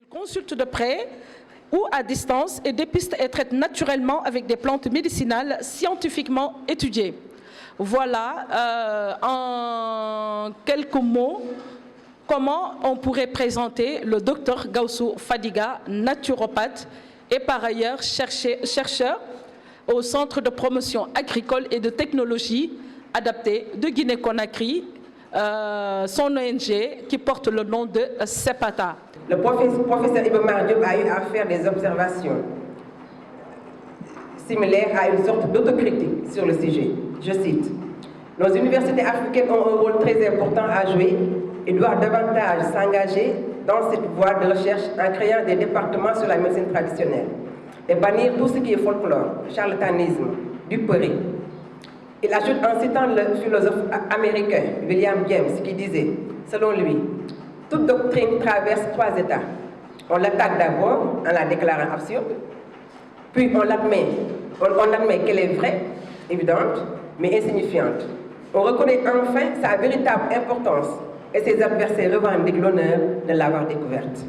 Consulte de près ou à distance et dépiste et traite naturellement avec des plantes médicinales scientifiquement étudiées. Voilà en quelques mots comment on pourrait présenter le docteur Gaussou Fadiga, naturopathe et par ailleurs chercheur au Centre de promotion agricole et de technologie adaptée de Guinée-Conakry, son ONG qui porte le nom de CEPATA. Le professeur Iba Mar Diop a eu à faire des observations similaires à une sorte d'autocritique sur le sujet. Je cite, « Nos universités africaines ont un rôle très important à jouer et doivent davantage s'engager dans cette voie de recherche en créant des départements sur la médecine traditionnelle et bannir tout ce qui est folklore, charlatanisme, duperie. » Il ajoute en citant le philosophe américain William James qui disait, selon lui, « Toute doctrine traverse trois états. On l'attaque d'abord en la déclarant absurde, puis on admet qu'elle est vraie, évidente, mais insignifiante. On reconnaît enfin sa véritable importance et ses adversaires revendiquent l'honneur de l'avoir découverte.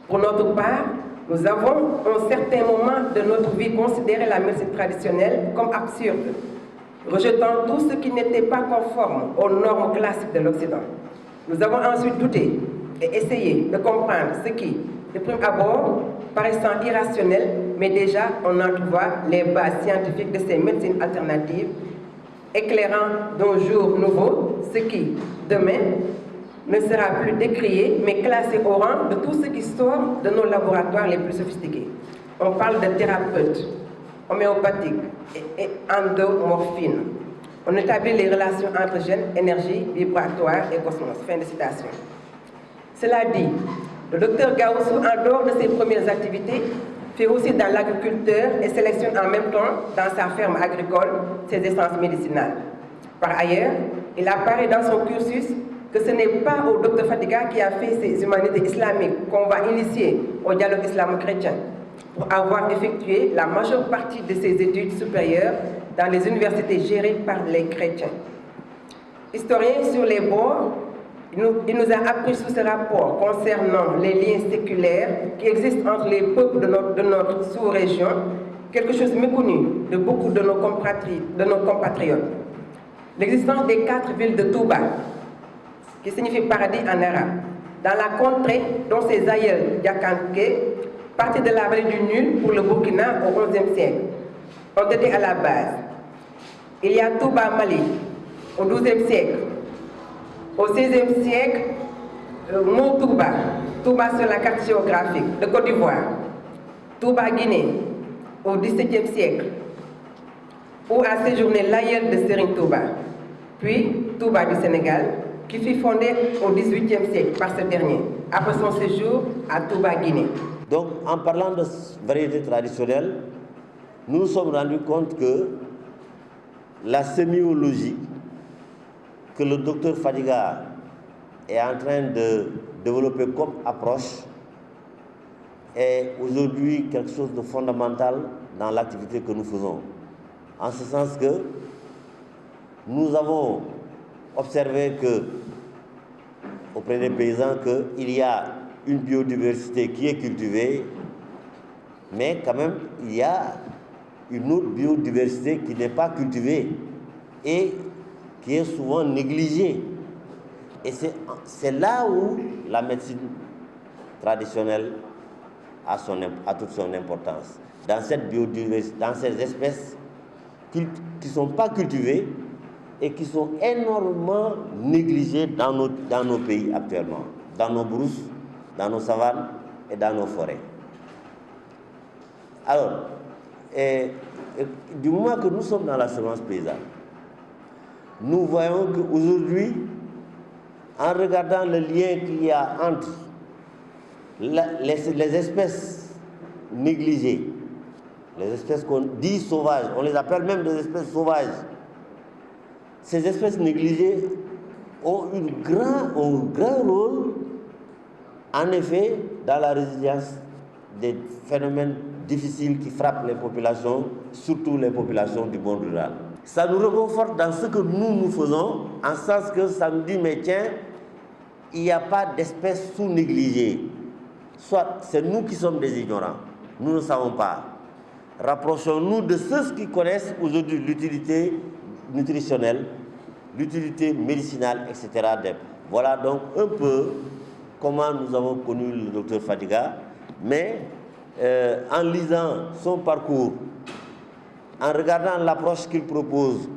Pour notre part, nous avons, à un certain moment de notre vie, considéré la médecine traditionnelle comme absurde, rejetant tout ce qui n'était pas conforme aux normes classiques de l'Occident. Nous avons ensuite douté et essayé de comprendre ce qui, de prime abord, paraissant irrationnel, mais déjà on entrevoit les bases scientifiques de ces médecines alternatives, éclairant d'un jour nouveau ce qui, demain, ne sera plus décrié, mais classé au rang de tout ce qui sort de nos laboratoires les plus sophistiqués. On parle de thérapeutes homéopathiques et endomorphines. On établit les relations entre gènes, énergie, vibratoire et cosmos. Fin de citation. Cela dit, le docteur Gaussou, en dehors de ses premières activités, fait aussi dans l'agriculteur et sélectionne en même temps, dans sa ferme agricole, ses essences médicinales. Par ailleurs, il apparaît dans son cursus que ce n'est pas au docteur Fadiga qui a fait ses humanités islamiques qu'on va initier au dialogue islamo-chrétien, pour avoir effectué la majeure partie de ses études supérieures dans les universités gérées par les chrétiens. Historien sur les bords, il nous a appris sous ce rapport concernant les liens séculaires qui existent entre les peuples de notre sous-région, quelque chose méconnu de beaucoup de nos compatriotes. L'existence des 4 villes de Touba, qui signifie paradis en arabe, dans la contrée dont ses aïeux Diakanké, partis de la vallée du Nil pour le Burkina au XIe siècle, ont été à la base. Il y a Touba Mali au XIIe siècle. Au XVIe siècle, mot Touba, Touba sur la carte géographique de Côte d'Ivoire, Touba Guinée au XVIIe siècle, où a séjourné l'aïeul de Serigne Touba, puis Touba du Sénégal, qui fut fondé au XVIIIe siècle par ce dernier, après son séjour à Touba Guinée. Donc, en parlant de variétés traditionnelles, nous nous sommes rendus compte que la sémiologie que le docteur Fadiga est en train de développer comme approche est aujourd'hui quelque chose de fondamental dans l'activité que nous faisons. En ce sens que nous avons observé que, auprès des paysans, qu'il y a une biodiversité qui est cultivée, mais quand même il y a une autre biodiversité qui n'est pas cultivée et qui est souvent négligée. Et c'est là où la médecine traditionnelle a toute son importance. Dans cette biodiversité, dans ces espèces qui ne sont pas cultivées et qui sont énormément négligées dans nos pays actuellement, dans nos brousses, dans nos savanes et dans nos forêts. Alors, du moment que nous sommes dans la semence paysanne, nous voyons qu'aujourd'hui, en regardant le lien qu'il y a entre les espèces négligées les espèces qu'on dit sauvages, on les appelle même des espèces sauvages. Ces espèces négligées ont un grand rôle, en effet, dans la résilience des phénomènes difficiles qui frappent les populations, surtout les populations du monde rural. Ça nous réconforte dans ce que nous faisons, en sens que ça nous dit, mais tiens, il n'y a pas d'espèces sous-négligées. Soit c'est nous qui sommes des ignorants, nous ne savons pas. Rapprochons-nous de ceux qui connaissent aujourd'hui l'utilité nutritionnelle, l'utilité médicinale, etc. Voilà donc un peu comment nous avons connu le docteur Fadiga, mais en lisant son parcours, en regardant l'approche qu'il propose,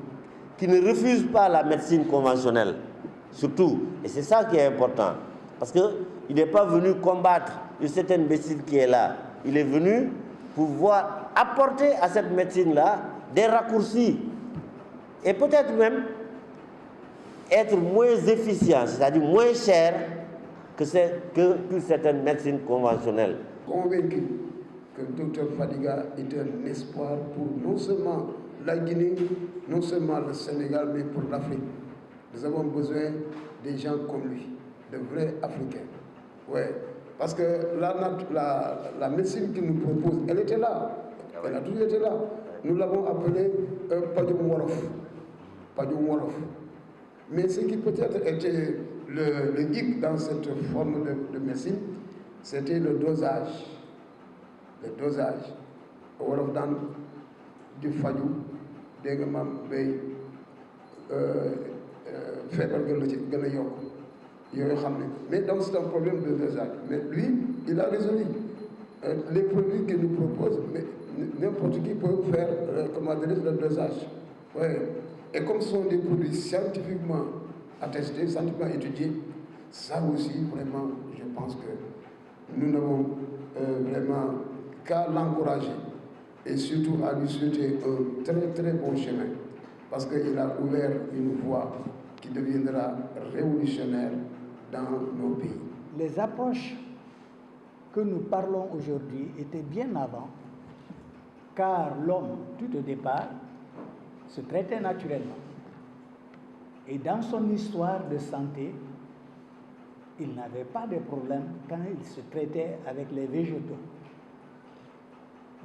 qui ne refuse pas la médecine conventionnelle, surtout, et c'est ça qui est important, parce qu'il n'est pas venu combattre une certaine médecine qui est là, il est venu pour pouvoir apporter à cette médecine-là des raccourcis, et peut-être même être moins efficient, c'est-à-dire moins cher que certaines médecines conventionnelles. Convaincu que le docteur Fadiga est un espoir pour non seulement la Guinée, non seulement le Sénégal, mais pour l'Afrique. Nous avons besoin des gens comme lui, de vrais Africains. Ouais. Parce que la médecine qu'il nous propose, elle était là. Elle a toujours été là. Nous l'avons appelé Padium Wolof. Padium Wolof. Mais ce qui peut-être était le hic dans cette forme de médecine, c'était le dosage. Le dosage. Wolof dans du faju, dégg nga maam bay feebar gën la ci gën a yokk yooyu xam ne mais donc c'est un problème de dosage. Mais lui, il a résolu. Les produits qu'il nous propose, mais n'importe qui peut faire le dosage. Ouais. Et comme ce sont des produits scientifiquement attestés, scientifiquement étudiés, ça aussi, vraiment, je pense que nous n'avons vraiment qu'à l'encourager et surtout à lui souhaiter un très très bon chemin, parce qu'il a ouvert une voie qui deviendra révolutionnaire dans nos pays. Les approches que nous parlons aujourd'hui étaient bien avant, car l'homme, tout au départ, se traitait naturellement. Et dans son histoire de santé, il n'avait pas de problème quand il se traitait avec les végétaux.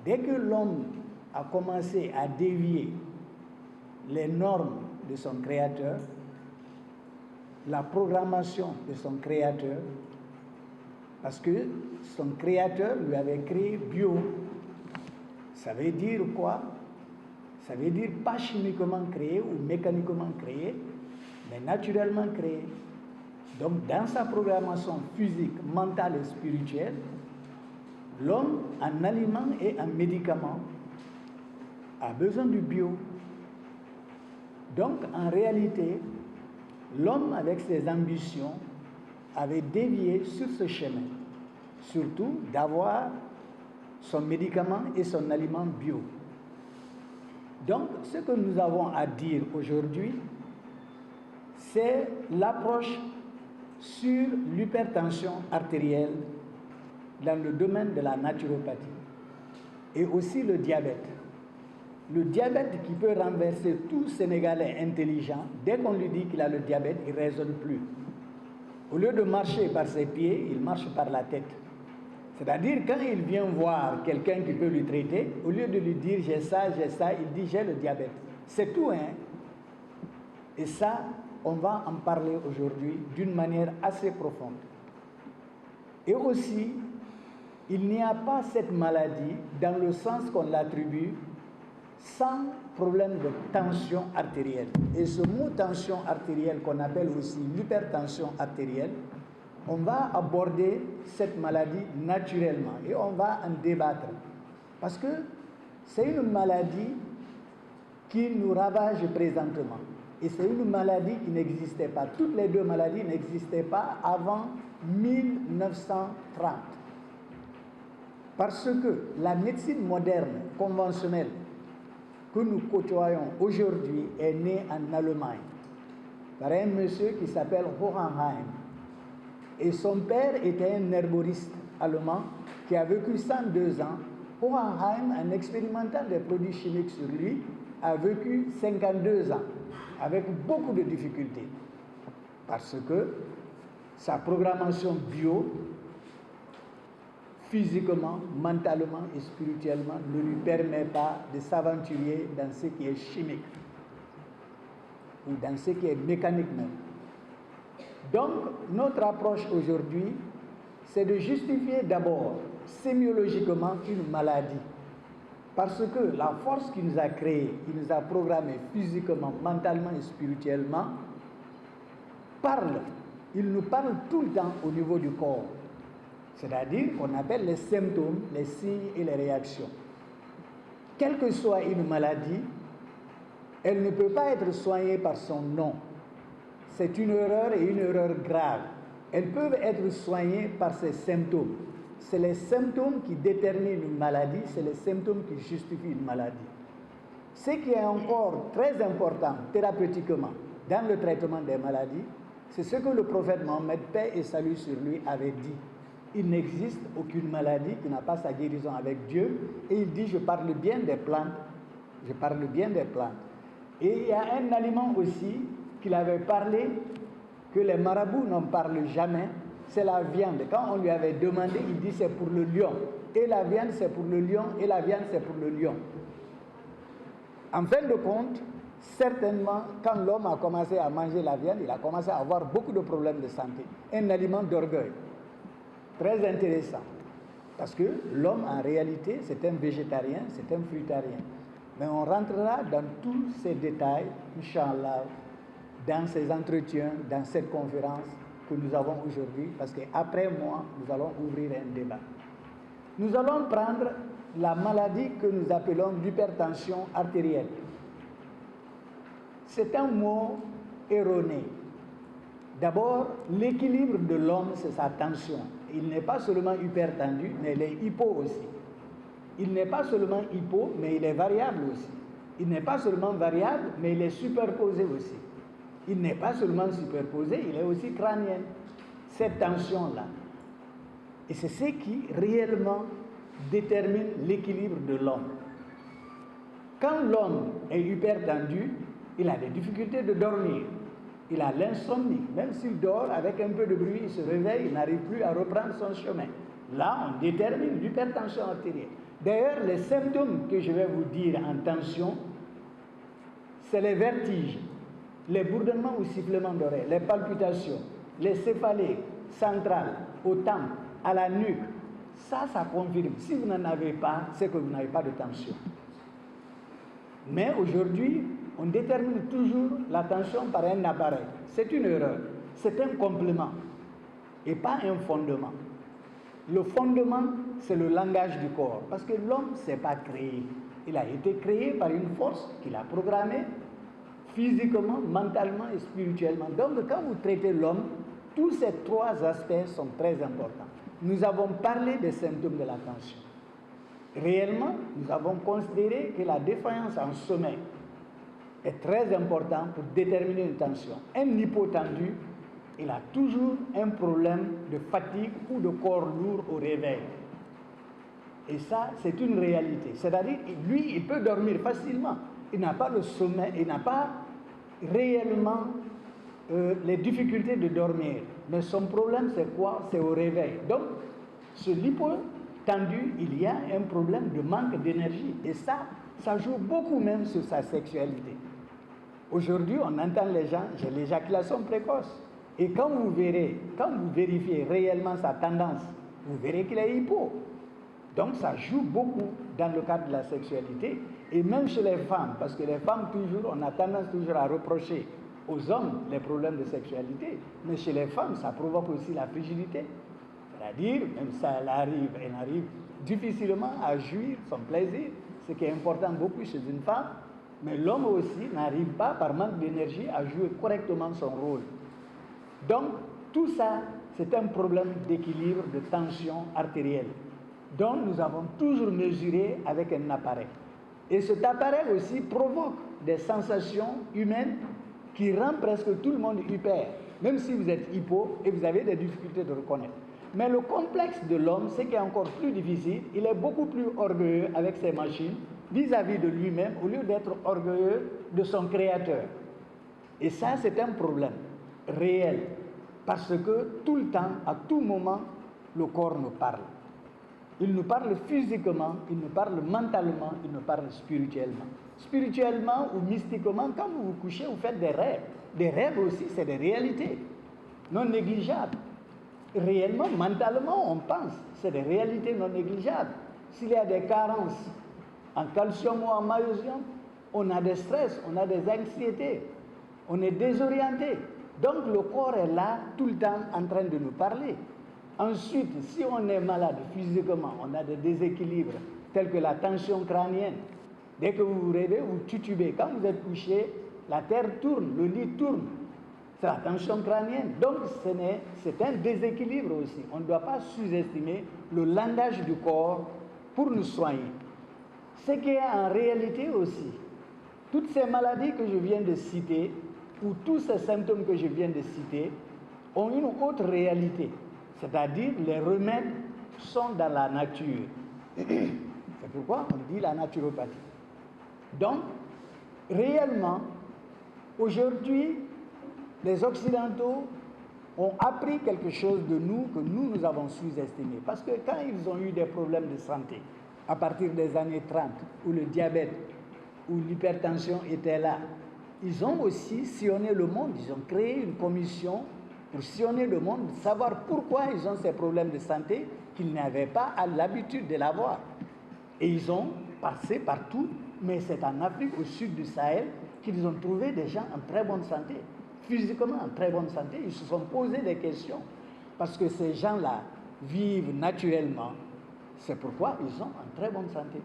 Dès que l'homme a commencé à dévier les normes de son créateur, la programmation de son créateur, parce que son créateur lui avait créé bio. Ça veut dire quoi? Ça veut dire pas chimiquement créé ou mécaniquement créé, mais naturellement créé. Donc dans sa programmation physique, mentale et spirituelle, l'homme en aliment et en médicaments a besoin du bio. Donc en réalité, l'homme avec ses ambitions avait dévié sur ce chemin, surtout d'avoir son médicament et son aliment bio. Donc ce que nous avons à dire aujourd'hui, c'est l'approche sur l'hypertension artérielle dans le domaine de la naturopathie et aussi le diabète. Le diabète qui peut renverser tout Sénégalais intelligent, dès qu'on lui dit qu'il a le diabète, il ne raisonne plus. Au lieu de marcher par ses pieds, il marche par la tête. C'est-à-dire quand il vient voir quelqu'un qui peut lui traiter, au lieu de lui dire j'ai ça, il dit j'ai le diabète. C'est tout, hein? Et ça, on va en parler aujourd'hui d'une manière assez profonde. Et aussi, il n'y a pas cette maladie dans le sens qu'on l'attribue sans problème de tension artérielle. Et ce mot tension artérielle qu'on appelle aussi l'hypertension artérielle, on va aborder cette maladie naturellement et on va en débattre. Parce que c'est une maladie qui nous ravage présentement. Et c'est une maladie qui n'existait pas. Toutes les deux maladies n'existaient pas avant 1930. Parce que la médecine moderne, conventionnelle, que nous côtoyons aujourd'hui est née en Allemagne par un monsieur qui s'appelle Hohenheim. Et son père était un herboriste allemand qui a vécu 102 ans Hohenheim, en expérimentant des produits chimiques sur lui, a vécu 52 ans, avec beaucoup de difficultés, parce que sa programmation bio, physiquement, mentalement et spirituellement, ne lui permet pas de s'aventurer dans ce qui est chimique, ou dans ce qui est mécanique même. Donc, notre approche aujourd'hui, c'est de justifier d'abord sémiologiquement une maladie. Parce que la force qui nous a créés, qui nous a programmés physiquement, mentalement et spirituellement, parle. Il nous parle tout le temps au niveau du corps. C'est-à-dire qu'on appelle les symptômes, les signes et les réactions. Quelle que soit une maladie, elle ne peut pas être soignée par son nom. C'est une erreur et une erreur grave. Elles peuvent être soignées par ses symptômes. C'est les symptômes qui déterminent une maladie, c'est les symptômes qui justifient une maladie. Ce qui est encore très important thérapeutiquement dans le traitement des maladies, c'est ce que le prophète Mohammed, paix et salut sur lui, avait dit. Il n'existe aucune maladie qui n'a pas sa guérison avec Dieu. Et il dit, je parle bien des plantes. Je parle bien des plantes. Et il y a un aliment aussi qu'il avait parlé, que les marabouts n'en parlent jamais, c'est la viande. Quand on lui avait demandé, il dit c'est pour le lion. Et la viande c'est pour le lion, et la viande c'est pour le lion. En fin de compte, certainement, quand l'homme a commencé à manger la viande, il a commencé à avoir beaucoup de problèmes de santé. Un aliment d'orgueil. Très intéressant. Parce que l'homme, en réalité, c'est un végétarien, c'est un fruitarien. Mais on rentrera dans tous ces détails, Inch'Allah, dans ces entretiens, dans cette conférence que nous avons aujourd'hui, parce qu'après moi, nous allons ouvrir un débat. Nous allons prendre la maladie que nous appelons l'hypertension artérielle. C'est un mot erroné. D'abord, l'équilibre de l'homme, c'est sa tension. Il n'est pas seulement hypertendu, mais il est hypo aussi. Il n'est pas seulement hypo, mais il est variable aussi. Il n'est pas seulement variable, mais il est superposé aussi. Il n'est pas seulement superposé, il est aussi crânien. Cette tension-là. Et c'est ce qui réellement détermine l'équilibre de l'homme. Quand l'homme est hypertendu, il a des difficultés de dormir. Il a l'insomnie. Même s'il dort avec un peu de bruit, il se réveille, il n'arrive plus à reprendre son chemin. Là, on détermine l'hypertension artérielle. D'ailleurs, les symptômes que je vais vous dire en tension, c'est les vertiges, les bourdonnements ou sifflements d'oreilles, les palpitations, les céphalées centrales, aux tempes, à la nuque. Ça confirme. Si vous n'en avez pas, c'est que vous n'avez pas de tension. Mais aujourd'hui, on détermine toujours la tension par un appareil. C'est une erreur. C'est un complément et pas un fondement. Le fondement, c'est le langage du corps. Parce que l'homme ne s'est pas créé. Il a été créé par une force qu'il a programmée physiquement, mentalement et spirituellement. Donc, quand vous traitez l'homme, tous ces trois aspects sont très importants. Nous avons parlé des symptômes de la tension. Réellement, nous avons considéré que la défaillance en sommeil est très importante pour déterminer une tension. Un hypotendu, il a toujours un problème de fatigue ou de corps lourd au réveil. Et ça, c'est une réalité. C'est-à-dire, lui, il peut dormir facilement. Il n'a pas le sommeil, il n'a pas réellement les difficultés de dormir. Mais son problème, c'est quoi? C'est au réveil. Donc, ce l'hypotendu, il y a un problème de manque d'énergie. Et ça joue beaucoup même sur sa sexualité. Aujourd'hui, on entend les gens, j'ai l'éjaculation précoce. Et quand vous vérifiez réellement sa tendance, vous verrez qu'il est hypo. Donc ça joue beaucoup dans le cadre de la sexualité. Et même chez les femmes, parce que les femmes, toujours, on a tendance toujours à reprocher aux hommes les problèmes de sexualité. Mais chez les femmes, ça provoque aussi la frigidité. C'est-à-dire, même si elle arrive difficilement à jouir son plaisir, ce qui est important beaucoup chez une femme. Mais l'homme aussi n'arrive pas, par manque d'énergie, à jouer correctement son rôle. Donc, tout ça, c'est un problème d'équilibre, de tension artérielle, dont nous avons toujours mesuré avec un appareil. Et cet appareil aussi provoque des sensations humaines qui rendent presque tout le monde hyper, même si vous êtes hypo et vous avez des difficultés de reconnaître. Mais le complexe de l'homme, c'est qui est encore plus difficile, il est beaucoup plus orgueilleux avec ses machines vis-à-vis de lui-même au lieu d'être orgueilleux de son créateur. Et ça, c'est un problème réel, parce que tout le temps, à tout moment, le corps nous parle. Il nous parle physiquement, il nous parle mentalement, il nous parle spirituellement. Spirituellement ou mystiquement, quand vous vous couchez, vous faites des rêves. Des rêves aussi, c'est des réalités non négligeables. Réellement, mentalement, on pense, c'est des réalités non négligeables. S'il y a des carences en calcium ou en magnésium, on a des stress, on a des anxiétés, on est désorienté. Donc le corps est là tout le temps en train de nous parler. Ensuite, si on est malade physiquement, on a des déséquilibres tels que la tension crânienne. Dès que vous vous rêvez, vous titubez. Quand vous êtes couché, la terre tourne, le lit tourne. C'est la tension crânienne. Donc c'est un déséquilibre aussi. On ne doit pas sous-estimer le langage du corps pour nous soigner. Ce qui est en réalité aussi, toutes ces maladies que je viens de citer, ou tous ces symptômes que je viens de citer, ont une autre réalité. C'est-à-dire, les remèdes sont dans la nature. C'est pourquoi on dit la naturopathie. Donc, réellement, aujourd'hui, les Occidentaux ont appris quelque chose de nous que nous avons sous-estimé. Parce que quand ils ont eu des problèmes de santé, à partir des années 30, où le diabète, où l'hypertension était là, ils ont aussi sillonné le monde, ils ont créé une commission pour sillonner le monde, savoir pourquoi ils ont ces problèmes de santé qu'ils n'avaient pas l'habitude de l'avoir. Et ils ont passé partout, mais c'est en Afrique, au sud du Sahel, qu'ils ont trouvé des gens en très bonne santé, physiquement en très bonne santé. Ils se sont posé des questions, parce que ces gens-là vivent naturellement. C'est pourquoi ils sont en très bonne santé.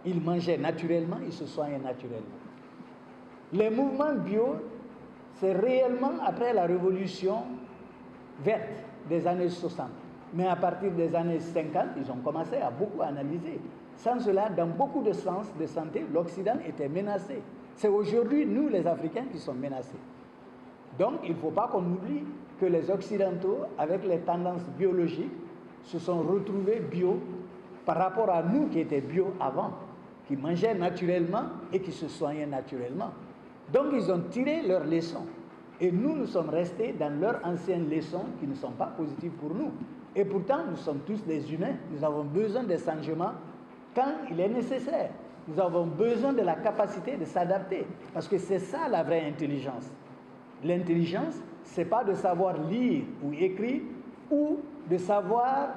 Ils mangeaient naturellement, ils se soignaient naturellement. Les mouvements bio, c'est réellement après la révolution verte des années 60. Mais à partir des années 50, ils ont commencé à beaucoup analyser. Sans cela, dans beaucoup de sens de santé, l'Occident était menacé. C'est aujourd'hui, nous les Africains, qui sommes menacés. Donc, il ne faut pas qu'on oublie que les Occidentaux, avec les tendances biologiques, se sont retrouvés bio par rapport à nous qui étaient bio avant, qui mangeaient naturellement et qui se soignaient naturellement. Donc, ils ont tiré leurs leçons. Et nous sommes restés dans leurs anciennes leçons qui ne sont pas positives pour nous. Et pourtant, nous sommes tous des humains. Nous avons besoin de changements quand il est nécessaire. Nous avons besoin de la capacité de s'adapter. Parce que c'est ça la vraie intelligence. L'intelligence, ce n'est pas de savoir lire ou écrire ou de savoir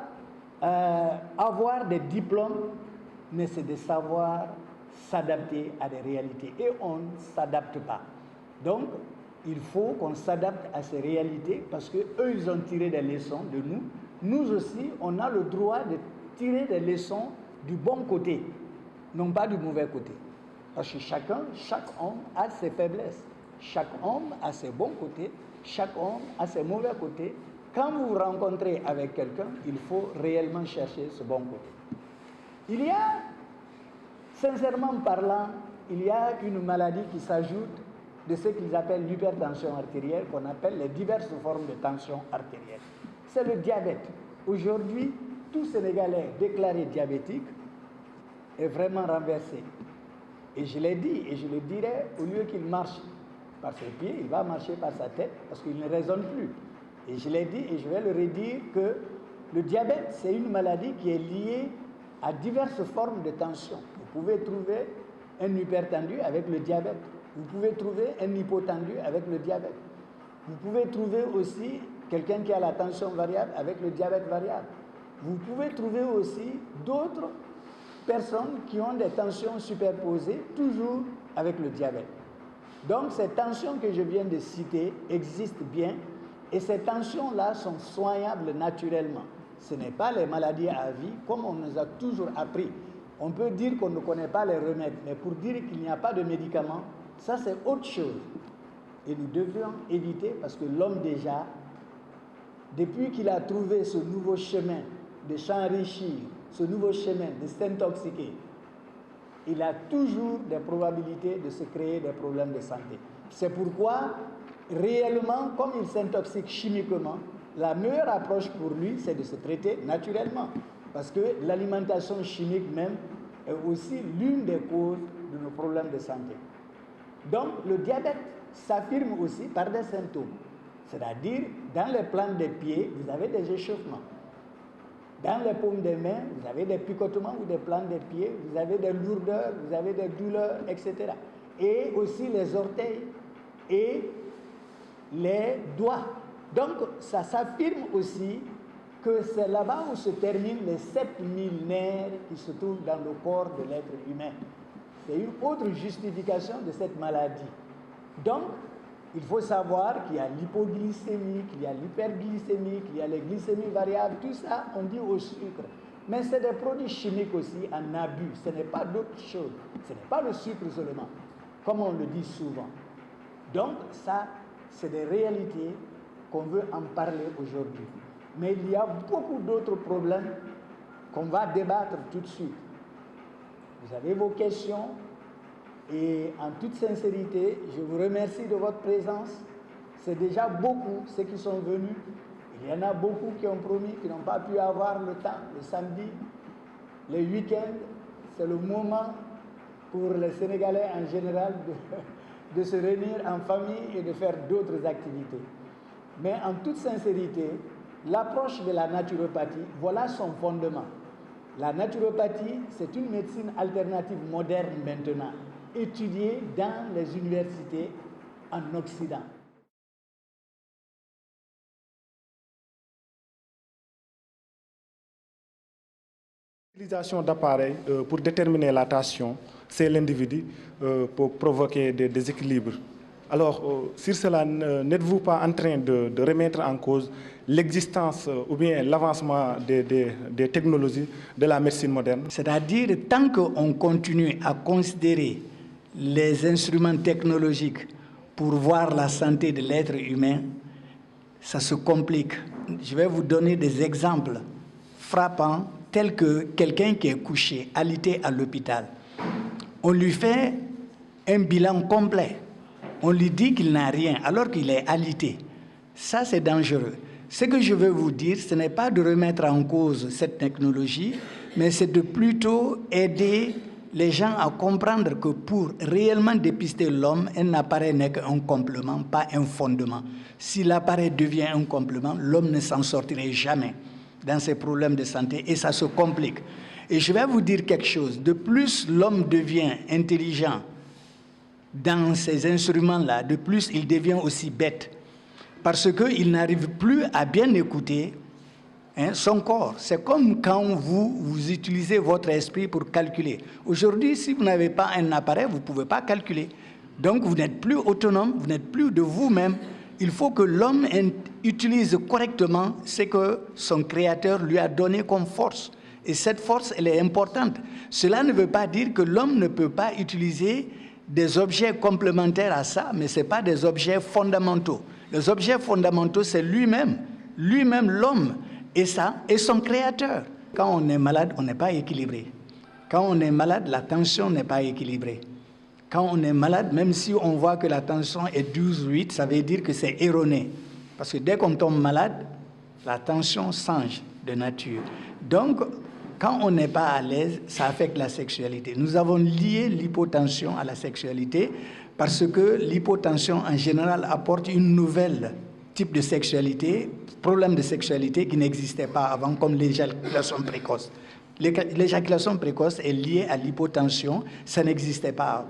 avoir des diplômes, mais c'est de savoir s'adapter à des réalités. Et on ne s'adapte pas. Donc, il faut qu'on s'adapte à ces réalités parce qu'eux, ils ont tiré des leçons de nous. Nous aussi, on a le droit de tirer des leçons du bon côté, non pas du mauvais côté. Parce que chaque homme a ses faiblesses. Chaque homme a ses bons côtés, chaque homme a ses mauvais côtés. Quand vous vous rencontrez avec quelqu'un, il faut réellement chercher ce bon côté. Il y a, sincèrement parlant, il y a une maladie qui s'ajoute de ce qu'ils appellent l'hypertension artérielle, qu'on appelle les diverses formes de tension artérielle. C'est le diabète. Aujourd'hui, tout Sénégalais déclaré diabétique est vraiment renversé. Et je l'ai dit, et je le dirai, au lieu qu'il marche par ses pieds, il va marcher par sa tête, parce qu'il ne raisonne plus. Et je l'ai dit, et je vais le redire, que le diabète, c'est une maladie qui est liée à diverses formes de tension. Vous pouvez trouver un hypertendu avec le diabète. Vous pouvez trouver un hypotendu avec le diabète. Vous pouvez trouver aussi quelqu'un qui a la tension variable avec le diabète variable. Vous pouvez trouver aussi d'autres personnes qui ont des tensions superposées, toujours avec le diabète. Donc ces tensions que je viens de citer existent bien et ces tensions-là sont soignables naturellement. Ce n'est pas les maladies à vie comme on nous a toujours appris. On peut dire qu'on ne connaît pas les remèdes, mais pour dire qu'il n'y a pas de médicaments, ça c'est autre chose. Et nous devrions éviter parce que l'homme déjà, depuis qu'il a trouvé ce nouveau chemin de s'enrichir, ce nouveau chemin de s'intoxiquer, il a toujours des probabilités de se créer des problèmes de santé. C'est pourquoi, réellement, comme il s'intoxique chimiquement, la meilleure approche pour lui, c'est de se traiter naturellement. Parce que l'alimentation chimique même est aussi l'une des causes de nos problèmes de santé. Donc, le diabète s'affirme aussi par des symptômes. C'est-à-dire, dans les plantes des pieds, vous avez des échauffements. Dans les paumes des mains, vous avez des picotements ou des plantes des pieds, vous avez des lourdeurs, vous avez des douleurs, etc. Et aussi les orteils et les doigts. Donc, ça s'affirme aussi que c'est là-bas où se terminent les 7000 nerfs qui se trouvent dans le corps de l'être humain. C'est une autre justification de cette maladie. Donc, il faut savoir qu'il y a l'hypoglycémie, qu'il y a l'hyperglycémie, qu'il y a les glycémies variables, tout ça, on dit au sucre. Mais c'est des produits chimiques aussi en abus, ce n'est pas d'autre chose, ce n'est pas le sucre seulement, comme on le dit souvent. Donc, ça, c'est des réalités qu'on veut en parler aujourd'hui. Mais il y a beaucoup d'autres problèmes qu'on va débattre tout de suite. Vous avez vos questions et en toute sincérité, je vous remercie de votre présence. C'est déjà beaucoup ceux qui sont venus. Il y en a beaucoup qui ont promis, qui n'ont pas pu avoir le temps, le samedi, les week-ends. C'est le moment pour les Sénégalais en général de se réunir en famille et de faire d'autres activités. Mais en toute sincérité, l'approche de la naturopathie, voilà son fondement. La naturopathie, c'est une médecine alternative moderne maintenant, étudiée dans les universités en Occident. L'utilisation d'appareils pour déterminer la tension, c'est l'individu pour provoquer des déséquilibres. Alors, sur cela, n'êtes-vous pas en train de remettre en cause l'existence ou bien l'avancement des technologies de la médecine moderne? C'est-à-dire, tant qu'on continue à considérer les instruments technologiques pour voir la santé de l'être humain, ça se complique. Je vais vous donner des exemples frappants, tels que quelqu'un qui est couché, alité à l'hôpital. On lui fait un bilan complet. On lui dit qu'il n'a rien, alors qu'il est alité. Ça, c'est dangereux. Ce que je veux vous dire, ce n'est pas de remettre en cause cette technologie, mais c'est de plutôt aider les gens à comprendre que pour réellement dépister l'homme, un appareil n'est qu'un complément, pas un fondement. Si l'appareil devient un complément, l'homme ne s'en sortirait jamais dans ses problèmes de santé et ça se complique. Et je vais vous dire quelque chose. De plus l'homme devient intelligent dans ces instruments-là, de plus il devient aussi bête. Parce qu'il n'arrive plus à bien écouter son corps. C'est comme quand vous utilisez votre esprit pour calculer. Aujourd'hui, si vous n'avez pas un appareil, vous ne pouvez pas calculer. Donc vous n'êtes plus autonome, vous n'êtes plus de vous-même. Il faut que l'homme utilise correctement ce que son créateur lui a donné comme force. Et cette force, elle est importante. Cela ne veut pas dire que l'homme ne peut pas utiliser des objets complémentaires à ça, mais ce n'est pas des objets fondamentaux. Les objets fondamentaux, c'est lui-même, l'homme, et ça, et son créateur. Quand on est malade, on n'est pas équilibré. Quand on est malade, la tension n'est pas équilibrée. Quand on est malade, même si on voit que la tension est 12,8, ça veut dire que c'est erroné. Parce que dès qu'on tombe malade, la tension change de nature. Donc, quand on n'est pas à l'aise, ça affecte la sexualité. Nous avons lié l'hypotension à la sexualité parce que l'hypotension, en général, apporte une nouvelle type de sexualité, problème de sexualité qui n'existait pas avant, comme l'éjaculation précoce. L'éjaculation précoce est liée à l'hypotension, ça n'existait pas avant.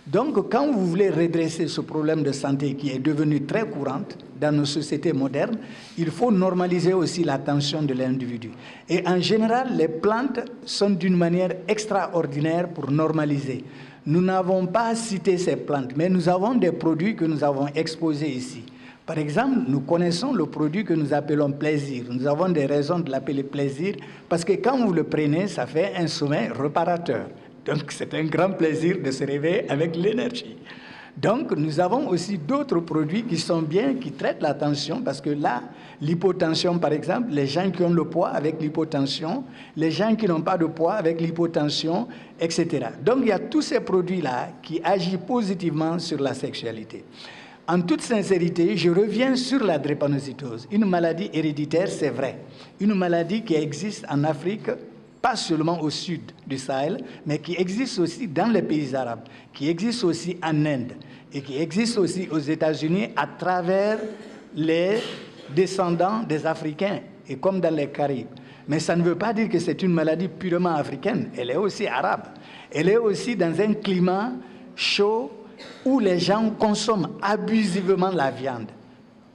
Donc, quand vous voulez redresser ce problème de santé qui est devenu très courante dans nos sociétés modernes, il faut normaliser aussi la tension de l'individu. Et en général, les plantes sont d'une manière extraordinaire pour normaliser. Nous n'avons pas cité ces plantes, mais nous avons des produits que nous avons exposés ici. Par exemple, nous connaissons le produit que nous appelons plaisir. Nous avons des raisons de l'appeler plaisir parce que quand vous le prenez, ça fait un sommeil réparateur. Donc, c'est un grand plaisir de se réveiller avec l'énergie. Donc, nous avons aussi d'autres produits qui sont bien, qui traitent la tension, parce que là, l'hypotension, par exemple, les gens qui ont le poids avec l'hypotension, les gens qui n'ont pas de poids avec l'hypotension, etc. Donc, il y a tous ces produits-là qui agissent positivement sur la sexualité. En toute sincérité, je reviens sur la drépanocytose. Une maladie héréditaire, c'est vrai. Une maladie qui existe en Afrique, pas seulement au sud du Sahel, mais qui existe aussi dans les pays arabes, qui existe aussi en Inde et qui existe aussi aux États-Unis à travers les descendants des Africains et comme dans les Caraïbes. Mais ça ne veut pas dire que c'est une maladie purement africaine. Elle est aussi arabe. Elle est aussi dans un climat chaud où les gens consomment abusivement la viande.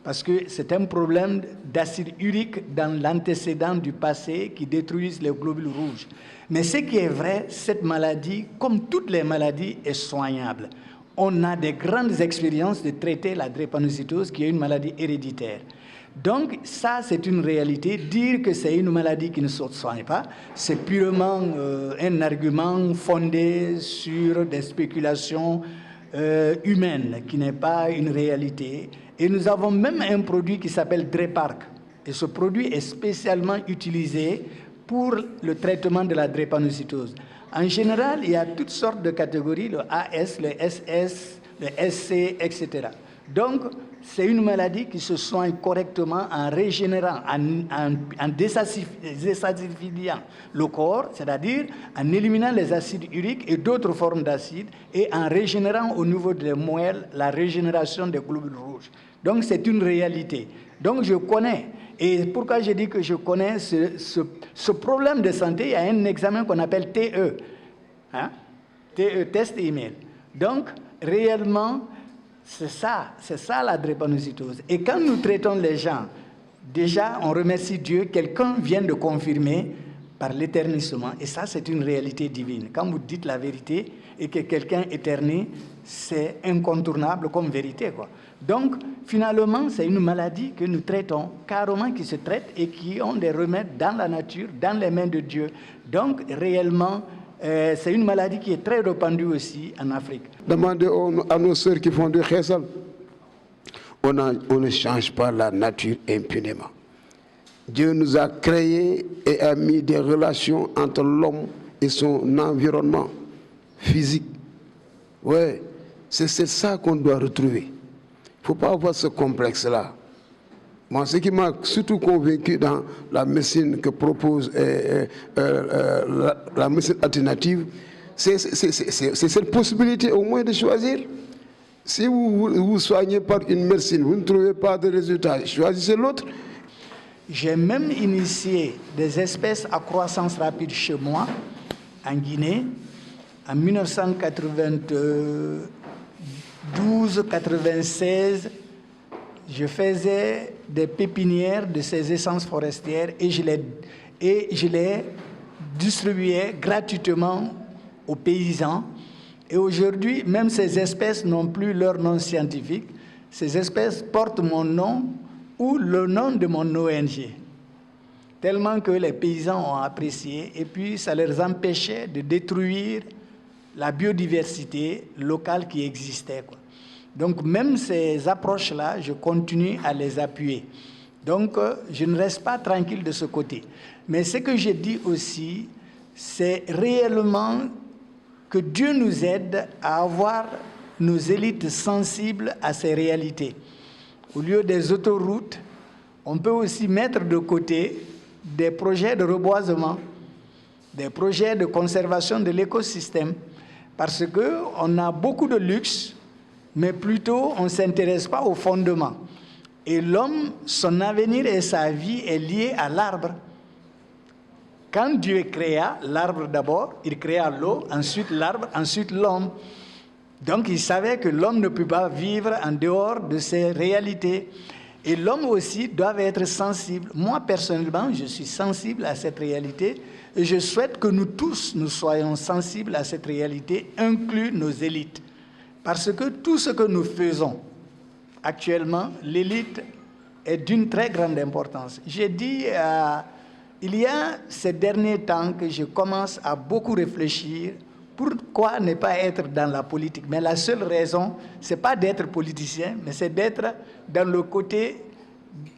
Parce que c'est un problème d'acide urique dans l'antécédent du passé qui détruisent les globules rouges. Mais ce qui est vrai, cette maladie, comme toutes les maladies, est soignable. On a des grandes expériences de traiter la drépanocytose, qui est une maladie héréditaire. Donc ça, c'est une réalité. Dire que c'est une maladie qui ne se soigne pas, c'est purement un argument fondé sur des spéculations humaines, qui n'est pas une réalité. Et nous avons même un produit qui s'appelle Dréparc. Et ce produit est spécialement utilisé pour le traitement de la drépanocytose. En général, il y a toutes sortes de catégories, le AS, le SS, le SC, etc. Donc, c'est une maladie qui se soigne correctement en régénérant, en désacidifiant le corps, c'est-à-dire en éliminant les acides uriques et d'autres formes d'acides, et en régénérant au niveau des moelles la régénération des globules rouges. Donc, c'est une réalité. Donc, je connais. Et pourquoi je dis que je connais ce problème de santé? Il y a un examen qu'on appelle TE, hein? TE, test email. Donc, réellement, c'est ça la drépanocytose. Et quand nous traitons les gens, déjà, on remercie Dieu, quelqu'un vient de confirmer par l'éternissement, et ça, c'est une réalité divine. Quand vous dites la vérité et que quelqu'un éternise, c'est incontournable comme vérité, quoi. Donc, finalement, c'est une maladie que nous traitons, carrément qui se traite et qui ont des remèdes dans la nature, dans les mains de Dieu. Donc, réellement, c'est une maladie qui est très répandue aussi en Afrique. Demandez à nos sœurs qui font du khessal. On ne change pas la nature impunément. Dieu nous a créés et a mis des relations entre l'homme et son environnement physique. Ouais, c'est ça qu'on doit retrouver. Il ne faut pas avoir ce complexe-là. Moi, ce qui m'a surtout convaincu dans la médecine que propose la médecine alternative, c'est cette possibilité au moins de choisir. Si vous vous soignez par une médecine, vous ne trouvez pas de résultat, choisissez l'autre. J'ai même initié des espèces à croissance rapide chez moi, en Guinée, en 1992-96. Je faisais des pépinières de ces essences forestières et je les distribuais gratuitement aux paysans. Et aujourd'hui, même ces espèces n'ont plus leur nom scientifique. Ces espèces portent mon nom ou le nom de mon ONG. Tellement que les paysans ont apprécié et puis ça leur empêchait de détruire la biodiversité locale qui existait, quoi. Donc, même ces approches-là, je continue à les appuyer. Donc, je ne reste pas tranquille de ce côté. Mais ce que je dis aussi, c'est réellement que Dieu nous aide à avoir nos élites sensibles à ces réalités. Au lieu des autoroutes, on peut aussi mettre de côté des projets de reboisement, des projets de conservation de l'écosystème, parce qu'on a beaucoup de luxe, mais plutôt on ne s'intéresse pas au fondement. Et l'homme, son avenir et sa vie est lié à l'arbre. Quand Dieu créa l'arbre d'abord, il créa l'eau, ensuite l'arbre, ensuite l'homme. Donc il savait que l'homme ne peut pas vivre en dehors de ces réalités. Et l'homme aussi doit être sensible. Moi, personnellement, je suis sensible à cette réalité et je souhaite que nous tous, nous soyons sensibles à cette réalité, inclus nos élites. Parce que tout ce que nous faisons actuellement, l'élite est d'une très grande importance. J'ai dit, il y a ces derniers temps que je commence à beaucoup réfléchir pourquoi ne pas être dans la politique. Mais la seule raison, ce n'est pas d'être politicien, mais c'est d'être dans le côté,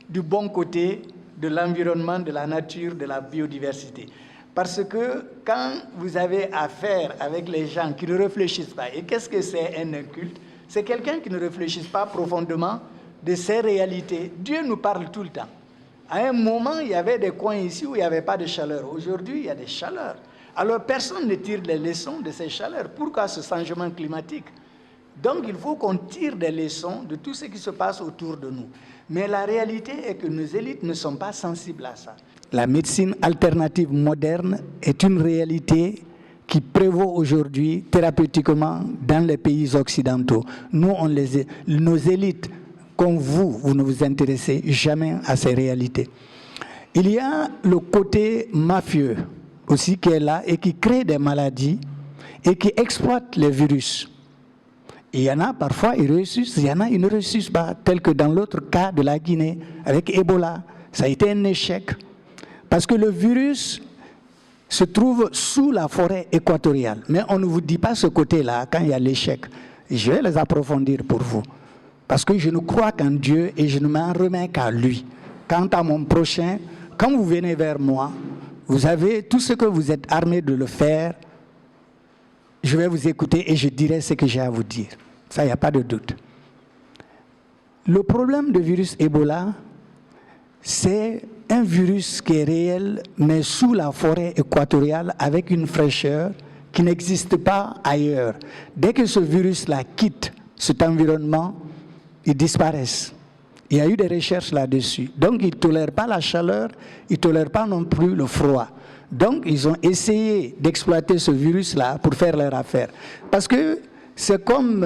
du bon côté de l'environnement, de la nature, de la biodiversité. Parce que quand vous avez affaire avec les gens qui ne réfléchissent pas, et qu'est-ce que c'est un inculte? c'est quelqu'un qui ne réfléchit pas profondément de ces réalités. Dieu nous parle tout le temps. À un moment, il y avait des coins ici où il n'y avait pas de chaleur. Aujourd'hui, il y a des chaleurs. Alors, personne ne tire les leçons de ces chaleurs. Pourquoi ce changement climatique? Donc, il faut qu'on tire des leçons de tout ce qui se passe autour de nous. Mais la réalité est que nos élites ne sont pas sensibles à ça. La médecine alternative moderne est une réalité qui prévaut aujourd'hui thérapeutiquement dans les pays occidentaux. Nous, nos élites, comme vous ne vous intéressez jamais à ces réalités. Il y a le côté mafieux aussi qui est là et qui crée des maladies et qui exploite les virus. Il y en a parfois, ils réussissent, il y en a, ils ne réussissent pas, tel que dans l'autre cas de la Guinée, avec Ebola. Ça a été un échec. Parce que le virus se trouve sous la forêt équatoriale. Mais on ne vous dit pas ce côté-là quand il y a l'échec. Je vais les approfondir pour vous. Parce que je ne crois qu'en Dieu et je ne m'en remets qu'à lui. Quant à mon prochain, quand vous venez vers moi, vous avez tout ce que vous êtes armé de le faire. Je vais vous écouter et je dirai ce que j'ai à vous dire. Ça, il n'y a pas de doute. Le problème du virus Ebola, c'est un virus qui est réel, mais sous la forêt équatoriale, avec une fraîcheur qui n'existe pas ailleurs. Dès que ce virus-là quitte cet environnement, ils disparaissent. Il y a eu des recherches là-dessus. Donc, ils ne tolèrent pas la chaleur, ils ne tolèrent pas non plus le froid. Donc, ils ont essayé d'exploiter ce virus-là pour faire leur affaire. Parce que c'est comme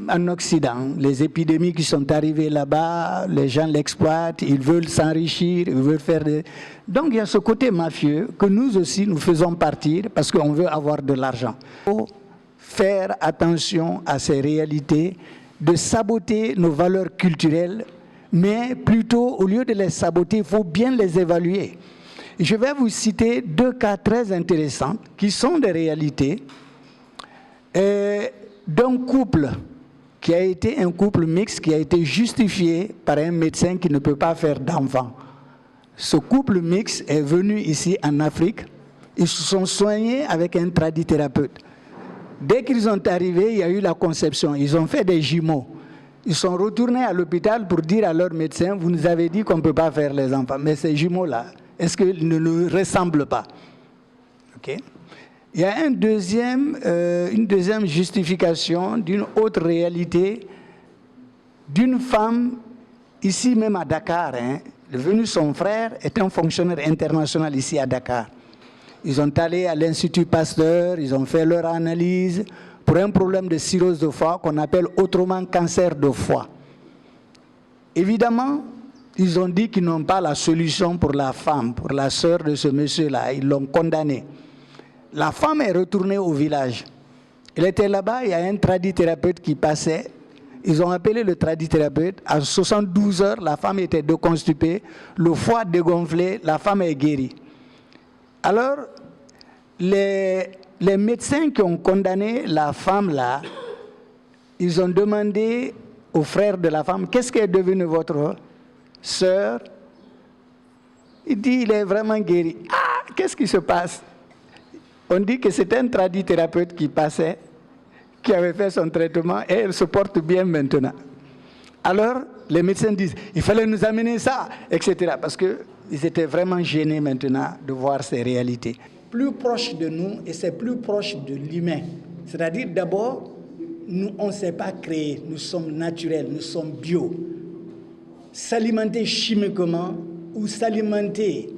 en Occident, les épidémies qui sont arrivées là-bas, les gens l'exploitent, ils veulent s'enrichir, ils veulent faire des... Donc, il y a ce côté mafieux que nous aussi, nous faisons partir parce qu'on veut avoir de l'argent. Il faut faire attention à ces réalités, de saboter nos valeurs culturelles, mais plutôt, au lieu de les saboter, il faut bien les évaluer. Je vais vous citer 2 cas très intéressants qui sont des réalités d'un couple qui a été un couple mixte qui a été justifié par un médecin qui ne peut pas faire d'enfant. Ce couple mixte est venu ici en Afrique, ils se sont soignés avec un tradithérapeute. Dès qu'ils sont arrivés, il y a eu la conception, ils ont fait des jumeaux. Ils sont retournés à l'hôpital pour dire à leur médecin, vous nous avez dit qu'on ne peut pas faire les enfants, mais ces jumeaux-là, est-ce qu'ils ne nous ressemblent pas? Okay. Il y a une deuxième justification d'une autre réalité, d'une femme, ici même à Dakar, devenu son frère, est un fonctionnaire international ici à Dakar. Ils sont allés à l'Institut Pasteur, ils ont fait leur analyse pour un problème de cirrhose de foie qu'on appelle autrement cancer de foie. Évidemment, ils ont dit qu'ils n'ont pas la solution pour la femme, pour la sœur de ce monsieur-là. Ils l'ont condamnée. La femme est retournée au village. Elle était là-bas, il y a un tradithérapeute qui passait. Ils ont appelé le tradithérapeute. À 72 heures, la femme était déconstipée, le foie dégonflé, la femme est guérie. Alors, les médecins qui ont condamné la femme-là, ils ont demandé au frère de la femme, qu'est-ce qui est devenu votre sœur? Il dit, il est vraiment guéri. Ah, qu'est-ce qui se passe? On dit que c'est un tradithérapeute qui passait, qui avait fait son traitement et elle se porte bien maintenant. Alors, les médecins disent, il fallait nous amener ça, etc. Parce qu'ils étaient vraiment gênés maintenant de voir ces réalités. Plus proche de nous et c'est plus proche de l'humain. C'est-à-dire d'abord, nous, on ne s'est pas créé, nous sommes naturels, nous sommes bio. S'alimenter chimiquement ou s'alimenter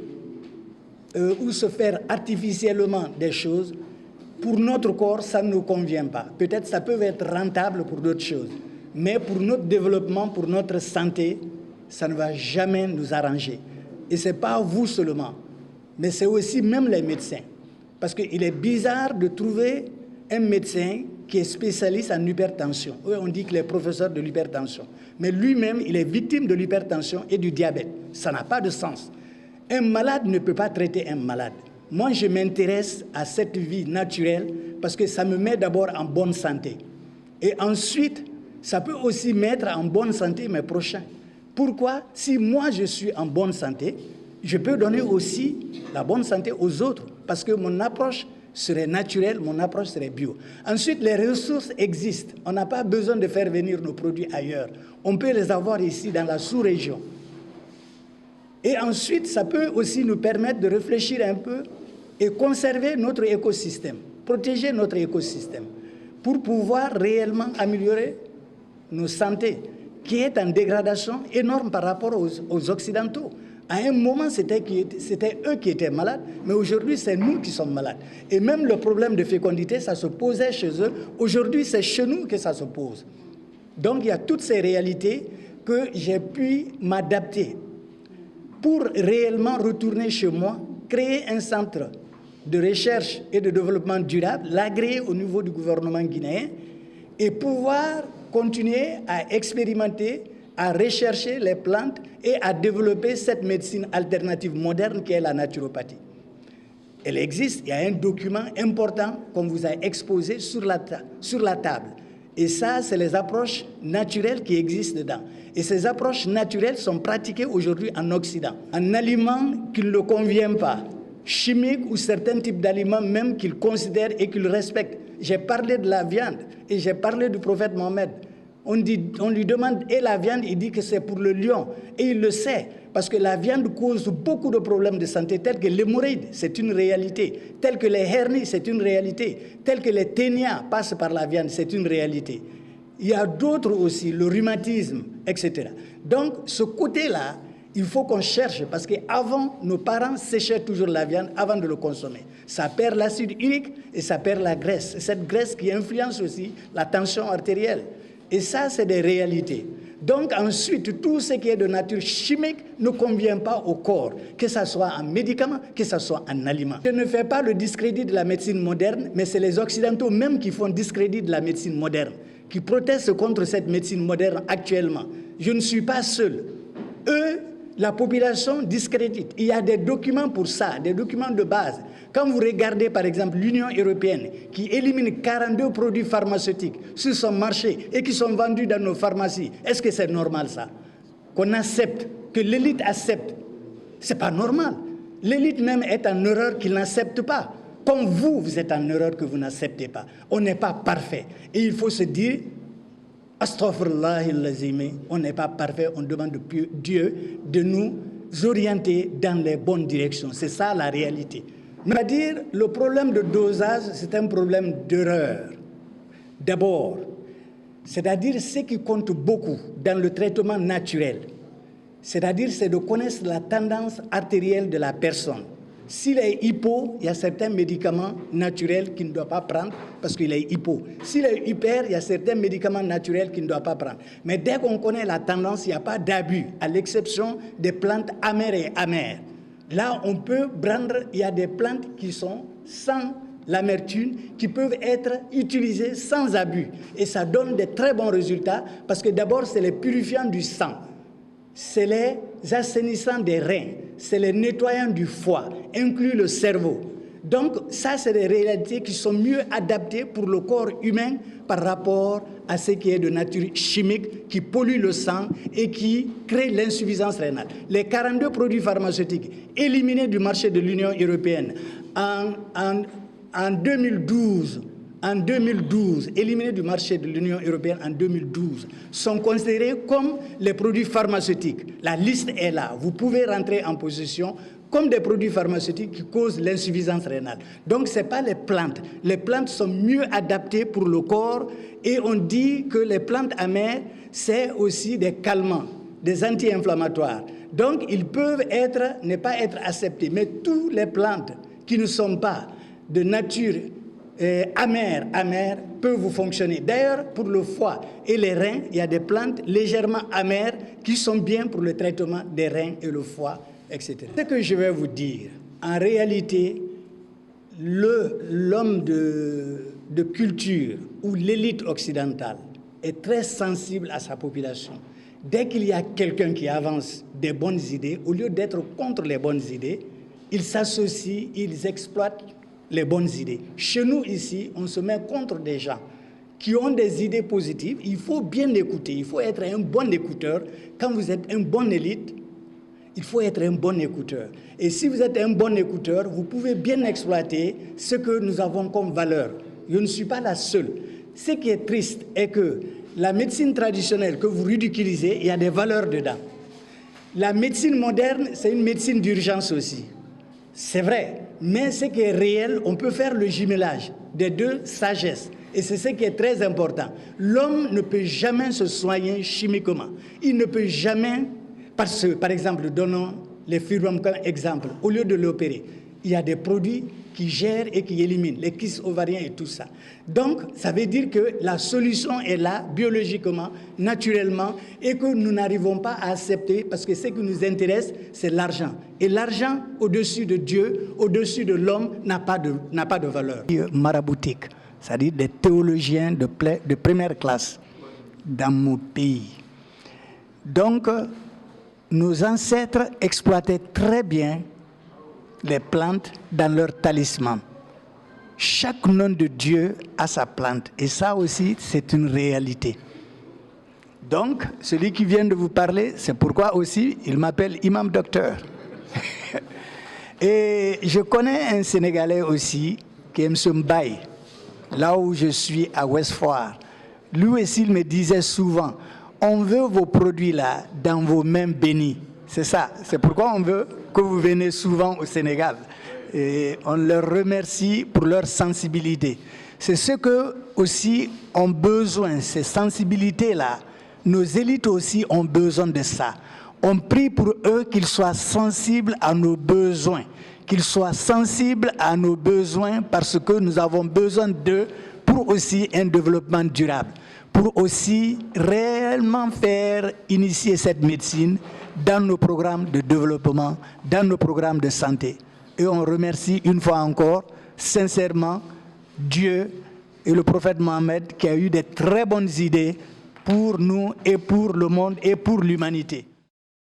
ou se faire artificiellement des choses, pour notre corps, ça ne nous convient pas. Peut-être ça peut être rentable pour d'autres choses, mais pour notre développement, pour notre santé, ça ne va jamais nous arranger. Et ce n'est pas vous seulement, mais c'est aussi même les médecins. Parce qu'il est bizarre de trouver un médecin qui est spécialiste en hypertension. Oui, on dit qu'il est professeur de l'hypertension. Mais lui-même, il est victime de l'hypertension et du diabète. Ça n'a pas de sens. Un malade ne peut pas traiter un malade. Moi, je m'intéresse à cette vie naturelle parce que ça me met d'abord en bonne santé. Et ensuite, ça peut aussi mettre en bonne santé mes prochains. Pourquoi? Si moi, je suis en bonne santé, je peux donner aussi la bonne santé aux autres parce que mon approche serait naturelle, mon approche serait bio. Ensuite, les ressources existent. On n'a pas besoin de faire venir nos produits ailleurs. On peut les avoir ici dans la sous-région. Et ensuite, ça peut aussi nous permettre de réfléchir un peu et conserver notre écosystème, protéger notre écosystème, pour pouvoir réellement améliorer nos santé, qui est en dégradation énorme par rapport aux Occidentaux. À un moment, c'était eux qui étaient malades, mais aujourd'hui, c'est nous qui sommes malades. Et même le problème de fécondité, ça se posait chez eux. Aujourd'hui, c'est chez nous que ça se pose. Donc, il y a toutes ces réalités que j'ai pu m'adapter pour réellement retourner chez moi, créer un centre de recherche et de développement durable, l'agréer au niveau du gouvernement guinéen et pouvoir continuer à expérimenter, à rechercher les plantes et à développer cette médecine alternative moderne qui est la naturopathie. Elle existe, il y a un document important qu'on vous a exposé sur la table. Et ça, c'est les approches naturelles qui existent dedans. Et ces approches naturelles sont pratiquées aujourd'hui en Occident. Un aliment qui ne le convient pas, chimique ou certains types d'aliments même qu'ils considèrent et qu'ils respectent. J'ai parlé de la viande et j'ai parlé du prophète Mohammed. On lui demande, et la viande, il dit que c'est pour le lion. Et il le sait, parce que la viande cause beaucoup de problèmes de santé, tels que l'hémorroïde, c'est une réalité. Tels que les hernies, c'est une réalité. Tels que les ténias passent par la viande, c'est une réalité. Il y a d'autres aussi, le rhumatisme, etc. Donc, ce côté-là, il faut qu'on cherche, parce qu'avant, nos parents séchaient toujours la viande avant de le consommer. Ça perd l'acide urique et ça perd la graisse. Cette graisse qui influence aussi la tension artérielle. Et ça, c'est des réalités. Donc ensuite, tout ce qui est de nature chimique ne convient pas au corps, que ce soit en médicament, que ce soit en aliment. Je ne fais pas le discrédit de la médecine moderne, mais c'est les Occidentaux même qui font discrédit de la médecine moderne, qui protestent contre cette médecine moderne actuellement. Je ne suis pas seul. Eux, la population discrédite. Il y a des documents pour ça, des documents de base. Quand vous regardez par exemple l'Union européenne qui élimine 42 produits pharmaceutiques sur son marché et qui sont vendus dans nos pharmacies, est-ce que c'est normal ça? Qu'on accepte, que l'élite accepte? C'est pas normal. L'élite même est en erreur qu'il n'accepte pas. Comme vous êtes en erreur que vous n'acceptez pas. On n'est pas parfait. Et il faut se dire, astaghfirullahil-lazim, on n'est pas parfait, on demande de Dieu de nous orienter dans les bonnes directions. C'est ça la réalité. C'est-à-dire, le problème de dosage, c'est un problème d'erreur. D'abord, c'est-à-dire ce qui compte beaucoup dans le traitement naturel, c'est-à-dire c'est de connaître la tendance artérielle de la personne. S'il est hypo, il y a certains médicaments naturels qu'il ne doit pas prendre parce qu'il est hypo. S'il est hyper, il y a certains médicaments naturels qu'il ne doit pas prendre. Mais dès qu'on connaît la tendance, il n'y a pas d'abus, à l'exception des plantes amères et amères. Là, on peut prendre, il y a des plantes qui sont sans l'amertume, qui peuvent être utilisées sans abus. Et ça donne de très bons résultats parce que d'abord, c'est les purifiants du sang. C'est les assainissants des reins, c'est les nettoyants du foie, inclut le cerveau. Donc ça, c'est des réalités qui sont mieux adaptées pour le corps humain par rapport à ce qui est de nature chimique, qui pollue le sang et qui crée l'insuffisance rénale. Les 42 produits pharmaceutiques éliminés du marché de l'Union européenne en 2012, éliminés du marché de l'Union européenne en 2012, sont considérés comme les produits pharmaceutiques. La liste est là. Vous pouvez rentrer en possession comme des produits pharmaceutiques qui causent l'insuffisance rénale. Donc, ce n'est pas les plantes. Les plantes sont mieux adaptées pour le corps et on dit que les plantes amères, c'est aussi des calmants, des anti-inflammatoires. Donc, ils peuvent ne pas être acceptés. Mais toutes les plantes qui ne sont pas de nature amères peuvent vous fonctionner. D'ailleurs, pour le foie et les reins, il y a des plantes légèrement amères qui sont bien pour le traitement des reins et le foie, etc. Ce que je vais vous dire, en réalité, l'homme de culture ou l'élite occidentale est très sensible à sa population. Dès qu'il y a quelqu'un qui avance des bonnes idées, au lieu d'être contre les bonnes idées, ils s'associent, ils exploitent les bonnes idées. Chez nous, ici, on se met contre des gens qui ont des idées positives. Il faut bien écouter, il faut être un bon écouteur. Quand vous êtes un bon élite, il faut être un bon écouteur. Et si vous êtes un bon écouteur, vous pouvez bien exploiter ce que nous avons comme valeur. Je ne suis pas la seule. Ce qui est triste est que la médecine traditionnelle que vous ridiculisez, il y a des valeurs dedans. La médecine moderne, c'est une médecine d'urgence aussi. C'est vrai, mais ce qui est réel, on peut faire le jumelage des deux sagesses. Et c'est ce qui est très important. L'homme ne peut jamais se soigner chimiquement. Il ne peut jamais, parce que, par exemple, donnons les fibromes comme exemple, au lieu de l'opérer, il y a des produits qui gèrent et qui éliminent les kystes ovariens et tout ça. Donc, ça veut dire que la solution est là, biologiquement, naturellement, et que nous n'arrivons pas à accepter, parce que ce qui nous intéresse, c'est l'argent. Et l'argent, au-dessus de Dieu, au-dessus de l'homme, n'a pas de valeur. Maraboutique, c'est-à-dire des théologiens de première classe dans mon pays. Donc, nos ancêtres exploitaient très bien les plantes dans leur talisman. Chaque nom de Dieu a sa plante. Et ça aussi, c'est une réalité. Donc, celui qui vient de vous parler, c'est pourquoi aussi, il m'appelle Imam Docteur. Et je connais un Sénégalais aussi, qui est M. Mbaye, là où je suis, à Westfoire. Lui aussi, il me disait souvent, on veut vos produits là, dans vos mains bénies. C'est ça, c'est pourquoi on veut que vous venez souvent au Sénégal. Et on leur remercie pour leur sensibilité. C'est ce que aussi ont besoin, ces sensibilités-là. Nos élites aussi ont besoin de ça. On prie pour eux qu'ils soient sensibles à nos besoins, qu'ils soient sensibles à nos besoins parce que nous avons besoin d'eux pour aussi un développement durable, pour aussi réellement faire initier cette médecine dans nos programmes de développement, dans nos programmes de santé. Et on remercie une fois encore, sincèrement, Dieu et le prophète Mohammed qui a eu de très bonnes idées pour nous et pour le monde et pour l'humanité.